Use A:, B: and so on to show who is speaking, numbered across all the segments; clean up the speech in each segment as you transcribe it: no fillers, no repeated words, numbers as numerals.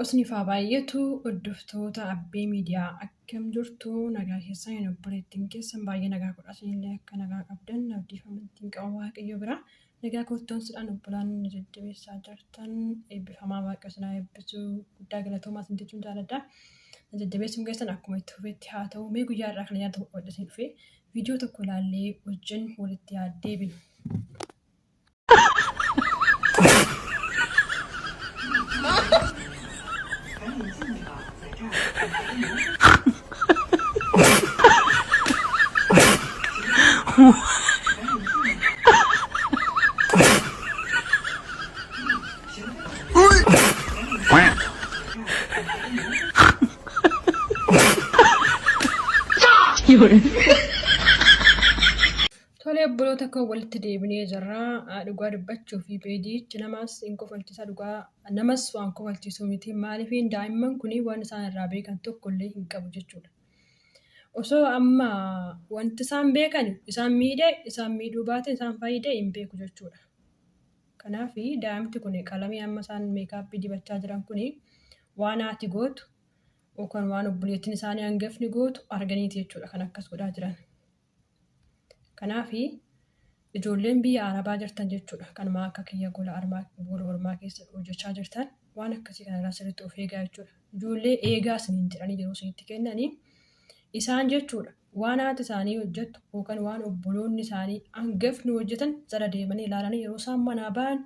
A: Nagaa baay'eetu hordoftoota Abbee Miidiyaa akkam jirtu nagaa keessan hin obboleettiin keessan baay'ee nagaa godhasinillee akka nagaa qabdan abdiifamantiin qaba waaqayyo bira nagaa kottoonsidhaan obbolaan jajjabeessaa jirtan eebbifamaa waaqa sanaa eebbisuu guddaa galatoomaa sin jechuun jaaladha. Jajjabeessuun keessan akkuma itti fufeetti haa ta'u mee guyyaa irraa kana yaada tokko godhasin dhufee viidiyoo tokko ilaallee wajjin walitti yaaddeebinu. Tole obboloota koo walitti deebinee jirra dhugaa dubbachuu fi peejichi namas hin kofalchiisa dhugaa namas waan kofalchiisu miti maaliif daa'imman kun waan isaan irraa beekan tokkollee hin qabu jechuudha. Osoo amma wanti isaan beekan isaan miidhee isaan miidhuu baate isaan fayyadee hin beeku jechuudha. Kanaaf daa'imti kun qalamii amma isaan meekaappii dibachaa jiran kun waan haati gootu yookaan waan obboleettiin isaanii hangafni gootu arganiiti jechuudha kan akkas godhaa jiran. Kanaaf ijoolleen biyya Arabaa jirtan jechuudha kan akka kiyya gola ormaa keessa hojjechaa jirtan waan akkasii kanarraa sirriitti of eegaa jechuudha. Ijoollee eegaa isiniin jedhanii yeroo isinitti kennanii isaan jechuudha waan haati isaanii hojjettu yookaan waan obboloonni isaanii hangafni hojjetan jala deemanii ilaalanii yeroo isaan manaa ba'an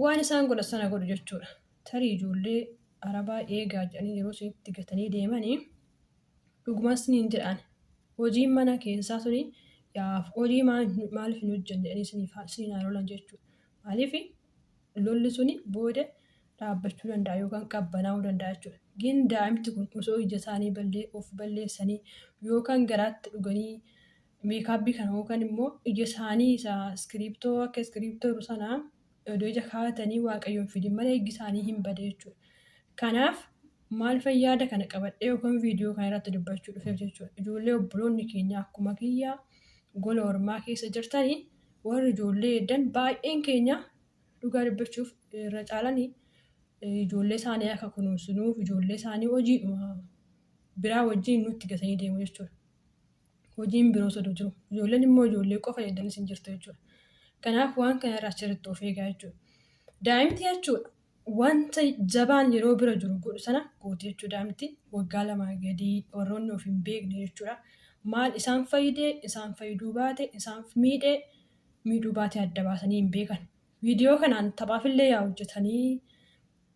A: waan isaan godhan sana godhu jechuudha. Tarii ijoollee Arabaa eegaa jedhanii yeroo isinitti gatanii deemanii dhugumas isiniin jedhan hojiin mana keessaa suni hojii maaliif hin hojjenne jedhanii isiniin haaloolan jechuudha. Maaliif lolli suni booda dhaabbachuu danda'a yookaan qabbanaa'uu danda'a jechuudha. Gin daa'imti kun osoo ija isaanii of balleessanii yookaan garaatti dhuganii meekaappii kana yookaan immoo ija isaanii isaa iskiriiptoo akka iskiriiptoo sanaa iddoo ija kaa'atanii waaqayyoon fidin malee iji isaanii hin bade jechuudha. Kanaaf maal fayyaada kana qabadhee yookaan viidiyoo kana irratti dubbachuu dhufeef jechuudha. Ijoollee obboloonni keenya akkuma kiyyaa gola ormaa keessa jirtanii warri ijoollee eddan baay'een keenya dhugaa dubbachuuf irra caalanii ijoollee isaanii akka kunuunsinuuf ijoollee isaanii hojiidhuma biraa wajjin nutti gatanii deemu jechuudha. Hojiin biroo sodu jiru. Ijoolleen immoo ijoollee qofa eddanis hin jirtu jechuudha. Kanaaf waan kana irraa sirriitti of eegaa jechuudha. Daa'imti jechuudha wanta jabaan yeroo bira jiru godhu sana goote jechuudha. Daa'imti waggaa 2 gadii warroonni of hin beekne jechuudha. Maal isaan fayyidee isaan fayyiduu baate isaan miidhuu baate adda baasanii hin beekan. Viidiyoo kanaan taphaafillee yaa hojjetanii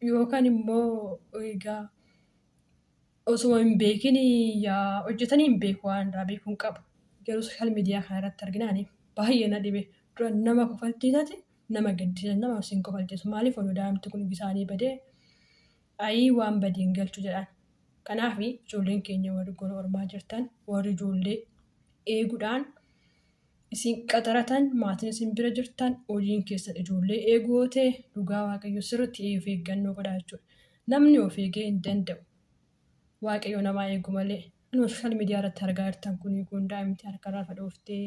A: yookaan immoo egaa osoo hin beekin yaa hojjetanii hin beeku waan irraa beekuun qabu. Garuu sooshaal miidiyaa kana irratti arginaani baay'ee na dhibe. Dura nama kofalchiisati nama gaddisiisan nama sin kofalchiisu maaliif oduu daa'imti kun isaanii badee ayii waan badeen galchu jedhan. Kanaaf ijoolleen keenya warri gola ormaa jirtan warri ijoollee eeguudhaan isin qaxaratan maatiin isin bira jirtan hojiin keessan ijoollee eeguu ta'e dhugaa waaqayyo sirriitti of eeggannoo godhaa jechuudha. Namni of eegee hin danda'u. Waaqayyo namaa eegu malee sooshaal miidiyaa irratti argaa jirtan kun daa'imti harkarraa fadhooftee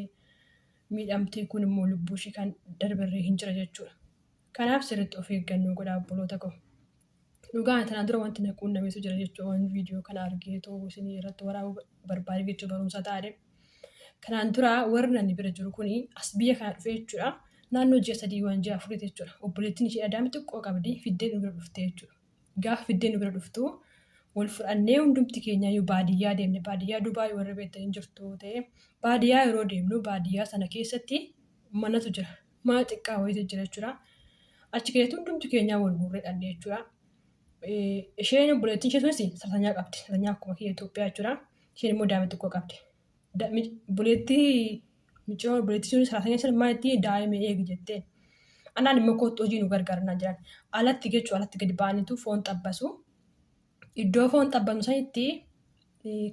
A: miidhamtee kun immoo lubbuu ishee kan darbarree hin jira jechuudha. Kanaaf sirriitti of eeggannoo godhaa obboloota koo. Dhugaan tanaan dura wanti na quunnameetu jira jechuudha waan viidiyoo kana argee ta'uu isin irratti waraabuu barbaade jechuudha barumsa taa'ee. Kanaan dura warri namni bira jiru kun as biyya kana dhufee jechuudha. Naannoo ji'a 3 waan ji'a 4 jechuudha. Obboleettiin ishee daa'imti xiqqoo qabdi fiddee nu bira dhufte jechuudha. Gaafa fiddee nu bira dhuftu wal fudhannee hundumti keenya baadiyyaa deemne baadiyyaa Dubaay warra beektan jirtu ta'e baadiyyaa yeroo deemnu baadiyyaa sana keessatti manatu jira. Mana xiqqaa wayiitu jira jechuudha. Achi keessatti hundumti keenyaa wal guurree dhandhee jechuudha. Isheen obboleettiin ishee sunis sarsanyaa qabdi. Sarsanyaa akkuma kiyya Itoophiyaa jechuudha. Isheen immoo daa'ima xiqqoo qabdi. Obboleettiin sunis sarsanyaa sana maalitti daa'ima eegi jetteen. Anaan immoo kootti hojii nu gargaaranaa jiran. Alatti jechuudha alatti gadi ba'aniitu foon xabbasu. Iddoo foon xabbannu sanitti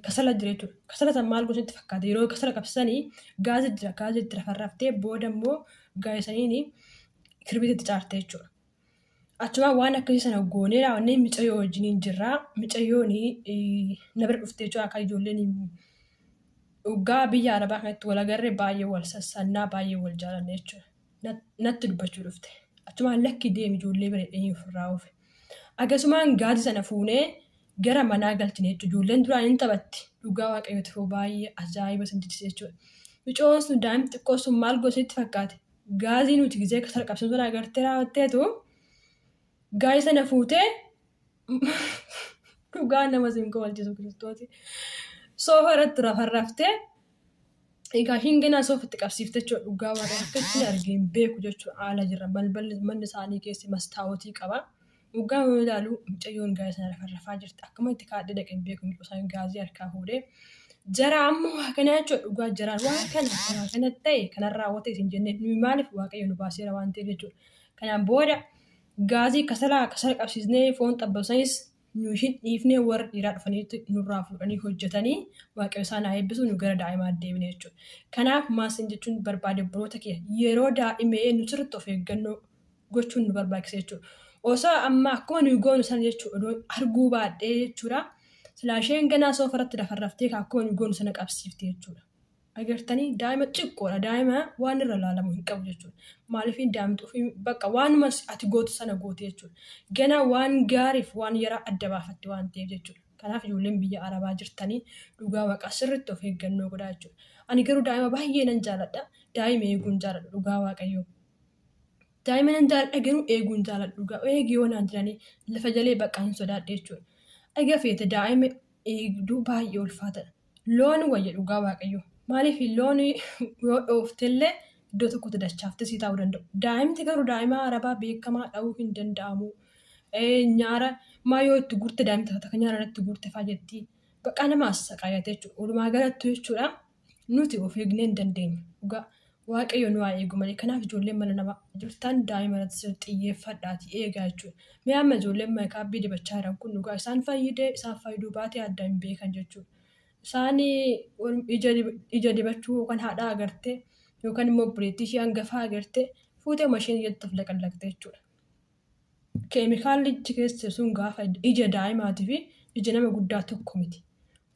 A: kasala jira jechuudha. Kasala san maal gosooti fakkaata yeroo kasala qabsanii gaaza jira gaaza itti rafarraftee booda immoo gaa'isaniini kirbiitti caarte jechuudha. Achuma waan akkasii sana goonee raawwannee micayyoo wajjiniin jirra. Micayyoon na bira dhuftee jechuudha akka ijoolleen Dhugaa biyya Arabaa kanatti wal agarree baay'ee wal sassannaa baay'ee wal jaalanne jechuudha. Natti dubbachuu dhufte. Achumaan lakki deemi ijoollee bareedanii ofirraa oofe. Akkasumaan gaazii sana fuunee gara manaa galchine jechuudha. Ijoolleen duraan hin taphatti. Dhugaa waaqayyooti yeroo baay'ee ajaa'iba sinjirsiisa jechuudha. Mucoon sun daa'imni xiqqoo sun maal gosatti fakkaate? Gaazii nuti gizee kasara qabsiisu sana agartee raawwatteetu gaazii sana fuutee dhugaa nama siin kowalchisu kiristooti. Soofa irratti rafarraftee egaa hinganaa soofatti qabsiifte jechuudha. Dhugaa waaqayyoo akka ittiin argee hin beeku jechuudha. Haala jirra manni isaanii keessi mastaawotii qaba. Dhugaa yoo ilaalu mucayyoon gaazii sana rafarrafaa jirti. Akkuma itti kaadhee dhaqee hin beeku mucaan gaazii harkaa fuudhee. Jara ammoo waa kana jechuudha. Dhugaa jaraan waa kana ta'e kanarraa raawwate isin jennee maaliif waaqayyo nu baaseera waan ta'eef jechuudha. Kanaan booda gaazii kasala qabsiisnee foon xabbasanis nuushin dhiifnee warra dhiiraa dhufanii nurraa fuudhanii hojjetanii waaqayyo isaan haa eebbisu nu gara daa'imaa deebine jechuudha. Kanaaf maasin jechuun barbaade boroota kee yeroo daa'imee nu sirriitti of eeggannoo gochuun nu barbaachisa jechuudha. Osoo amma akkuma nuyi goonu sana jechuudha arguu baadhee jechuudha. Silaasheen ganaa soofarratti lafarraftee akkuma nuyi goonu sana qabsiifte jechuudha. Agartanii daa'ima xiqqoodha. Daa'ima waan irra ilaalamu hin qabu jechuudha. Maaliif daa'imtu bakka waanuma ati gootu sana goote jechuudha. Ganaa waan gaariif waan yaraa adda baafatte waan ta'eef jechuudha. Kanaaf ijoolleen biyya Arabaa jirtanii dhugaa waaqaa sirriitti of eeggannoo godhaa jechuudha. Ani garuu daa'ima baay'ee nan jaaladha. Daa'ima eeguun jaaladha dhugaa waaqayyoo. Daa'ima nan jaaladha garuu eeguun jaaladha dhugaa. Eegi yoo naan jedhanii lafa jalee bakka hin sodaadhe jechuudha. Egaa feete daa'ima eegduu baay'ee ulfaatadha. Loon wayya dhugaa waaqayyoo. Maaliif loon yoo dhooftellee iddoo tokkotti dachaafte sii taa'uu danda'u. Daa'imti garuu daa'ima Arabaa beekamaa dha'uu hin danda'amu. Nyaara maa yoo itti gurte daa'imta takka nyaara irratti gurte fa'aa jetti. Bakka nama saqaayate jechuudha. Walumaa galatti jechuudha nuti of eegnee hin dandeenyu. Dhugaa waaqayyo nu haa eegu malee. Kanaaf ijoolleen mana namaa jirtan daa'ima irratti xiyyeeffadhaati eegaa jechuudha. Mee amma ijoolleen meekaapii dibachaa jiran kun dhugaa isaan fayyiduu baatee adda hin beekan jechuudha. Isaan ija dibachuu yookaan haadhaa agartee yookaan immoo obboleettii ishee hangafaa agartee fuutee masheen ijatti laqallaqxee jechuudha. Keemikaalli keessa sun gaafa ija daa'imaatii fi ija nama guddaa tokko miti.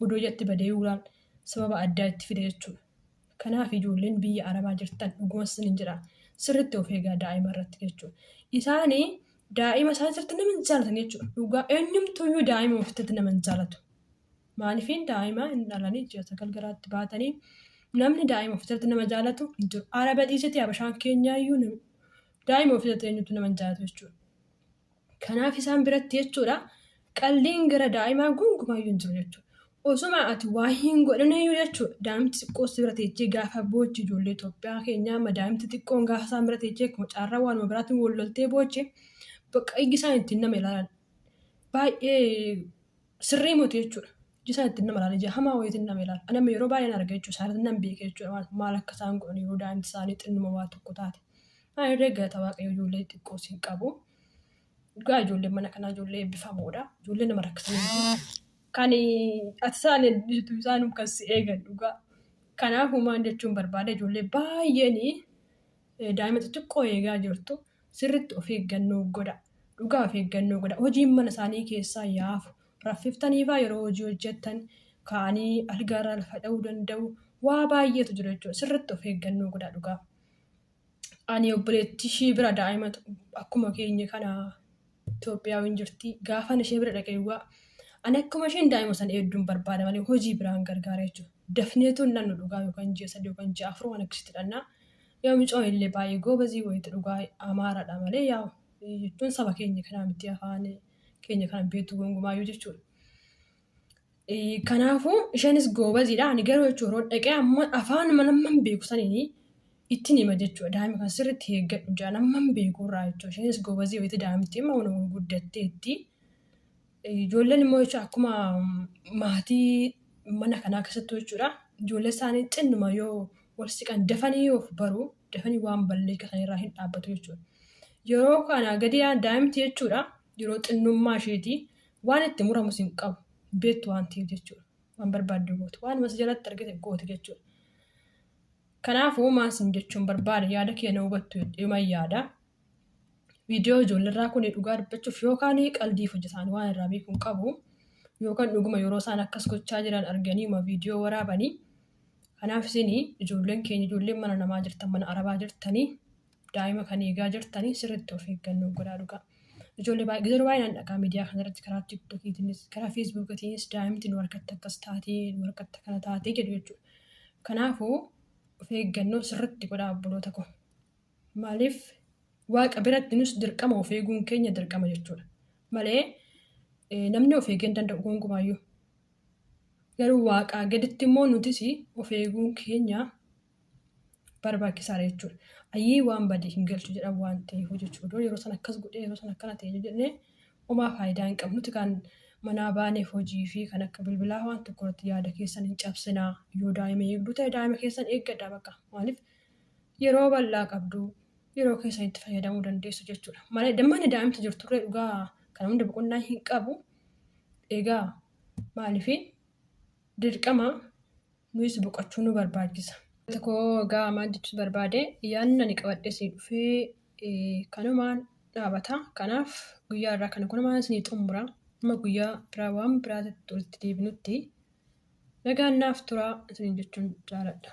A: Oduu ijatti badee uulaan sababa addaa itti fide jechuudha. Kanaaf ijoolleen biyya Arabaa jirtan dhugumas ni jira. Sirriitti of eegaa daa'ima irratti jechuudha. Isaanii daa'ima isaan sirriitti nama hin jaalatan jechuudha. Dhugaa eenyumtuyyuu daa'ima ofitti nama hin jaalatu. Maaliifin daa'ima hin dhalanii ji'a 9 garaatti baatanii namni daa'ima ofitti nama jaalatu hin jiru. Araba dhiisatti Habashaan keenyaayyuu daa'ima ofitti eenyutu nama hin jaalatu jechuudha. Kanaaf isaan biratti jechuudha qalliin gara daa'imaa gonkumayyuu hin jiru jechuudha. Osuma ati waa hin godhaniyyuu jechuudha. Daa'imti xiqqoos bira teechee gaafa boochi ijoollee Itoophiyaa keenyaa daa'imti xiqqoon gaafa isaan bira teechee akkuma caarraa waanuma biraatiin wal loltee boochi bakka ijji isaan ittiin nama ilaalan baay'ee sirrii miti jechuudha. Ijji isaan ittiin nama ilaalan hamaa wayiitiin nama ilaalan. Nama yeroo baay'een arga jechuudha. Isaan nan beeka jechuudha. Maal akka isaan godhan yeroo daa'imti isaanii xinnuma waa tokko taate. Haa irree galata waaqayyo ijoollee xiqqoos hin qabu. Dhugaa ijoolleen mana kanaa ijoollee eebbifamoodha. Ijoollee nama rakkisanii kan ati isaan kan si eegan dhugaa. Kanaafuu maal jechuun barbaada ijoollee baay'een daa'ima xixiqqoo eegaa jirtu sirriitti of eeggannoo godha. Dhugaa of eeggannoo godha. Hojiin mana isaanii keessaa yaafu. Raffiftaniifaa yeroo hojii hojjettan ka'anii algaarraa lafa dha'uu danda'u. Waa baay'eetu jira jechuudha. Sirriitti of eeggannoo godha dhugaa. Ani obboleettii ishee bira daa'ima akkuma keenya kana Itoophiyaa hin jirti. Gaafan ishee bira dhaqee dhugaa. Ani akkuma isheen daa'ima sana hedduun barbaada malee hojii biraan gargaara jechuudha. Dafneetu hin dhannu dhugaa yookaan ji'a 3 yookaan ji'a 4 waan akkasitti dhannaa. Yaa mucaan illee baay'ee goobazii wayiiti dhugaa Amaaraadha malee yaa jechuun saba keenya kanaa miti afaan keenya kana beektu gonkumaayyuu jechuudha. Kanaafuu isheenis goobaziidha. Ani garuu jechuudha dhaqee amma afaan manamman beeku saniin ittiin hima jechuudha. Daa'ima kan sirriitti eeggadhu jaan amman beekurraa jechuudha. Isheenis goobazii wayiiti daa'imti amma waan guddatteetti. Ijoolleen immoo jechuudha akkuma maatii mana kanaa keessattuu jechuudha. Ijoollee isaanii xinnuma yoo wal siqan dafanii of baru dafanii waan balleessan irraa hin dhaabbatu jechuudha. Yeroo kana gadi daa'imti jechuudha yeroo xinnummaa isheetii waan itti muramus hin qabu beektu waan ta'eef jechuudha. Waan barbaadde gootu waan mas jalatti argite gootu jechuudha. Kanaafuu maasin jechuun barbaada yaada keenya hubattu dhima yaada. Viidiyoo ijoolleerraa kun dhugaa dubbachuuf yookaan qaldiif hojjetan waan irraa beekuun qabu yookaan dhuguma yeroo isaan akkas gochaa jiran arganii viidiyoo waraabanii. Kanaaf isin ijoolleen keenya ijoolleen mana namaa jirtan mana Arabaa jirtanii daa'ima kan eegaa jirtanii sirriitti of eeggannoo godhaa dhugaa. ijoollee baay'inaan dhaqaa miidiyaa kanarratti karaa tiiktokiitiinis karaa feesbuukiitiinis daa'imti nu harkatti akkas taatee nu harkatti kana taatee jedhu jechuudha. Kanaafuu of eeggannoo sirriitti godhaa obboloota koo. Maaliif waaqa biratti nus dirqama of eeguun keenya dirqama jechuudha. Malee namni of eeguu hin danda'u gonkumaayyuu. Garuu waaqaa gaditti immoo nutis of eeguun keenya barbaachisaadha jechuudha. Ayyii waan badii hin galchu jedhan waan ta'eef jechuudha. Yeroo sana akkas godhee yeroo sana akkana ta'e jennee homaa faayidaa hin qabnu. Nuti kan manaa baanee hojii fi kan akka bilbilaa waan tokko irratti yaada keessan hin cabsinaa. Yoo daa'ima eegduu ta'e daa'ima keessan eeggadhaa bakka. Maaliif yeroo bal'aa qabdu yeroo keessan itti fayyadamuu dandeessu jechuudha. Malee dammanni daa'imti jirturree dhugaa kan hunda boqonnaa hin qabu. Egaa maaliif dirqama nuyis boqochuu nu barbaachisa. Tokko egaa maal jechuun barbaade yaadni ani qabadhee si dhufee kanumaan dhaabata. Kanaaf guyyaa irraa kana kunumaan isinii xumura. Amma guyyaa biraa waan biraatti walitti deebinutti nagaan naaf turaa isiniin jechuun jaaladha.